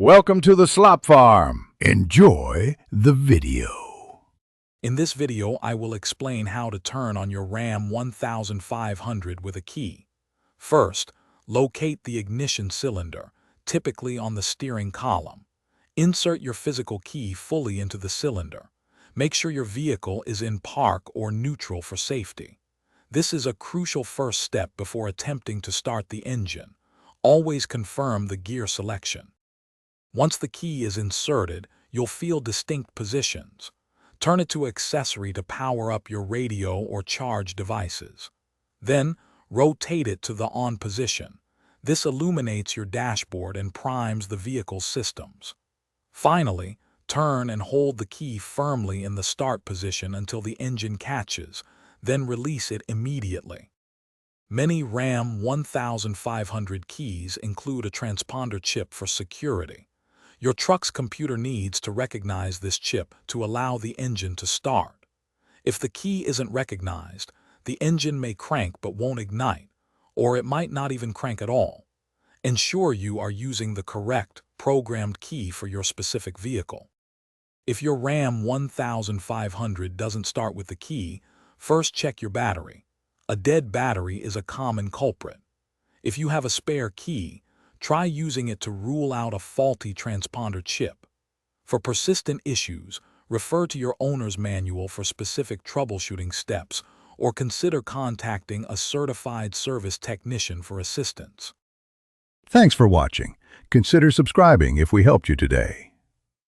Welcome to the Slop Farm. Enjoy the video. In this video, I will explain how to turn on your Ram 1500 with a key. First, locate the ignition cylinder, typically on the steering column. Insert your physical key fully into the cylinder. Make sure your vehicle is in park or neutral for safety. This is a crucial first step before attempting to start the engine. Always confirm the gear selection. Once the key is inserted, you'll feel distinct positions. Turn it to accessory to power up your radio or charge devices. Then, rotate it to the on position. This illuminates your dashboard and primes the vehicle's systems. Finally, turn and hold the key firmly in the start position until the engine catches, then release it immediately. Many Ram 1500 keys include a transponder chip for security. Your truck's computer needs to recognize this chip to allow the engine to start. If the key isn't recognized, the engine may crank but won't ignite, or it might not even crank at all. Ensure you are using the correct, programmed key for your specific vehicle. If your Ram 1500 doesn't start with the key, first check your battery. A dead battery is a common culprit. If you have a spare key, try using it to rule out a faulty transponder chip. For persistent issues, refer to your owner's manual for specific troubleshooting steps or consider contacting a certified service technician for assistance. Thanks for watching. Consider subscribing if we helped you today.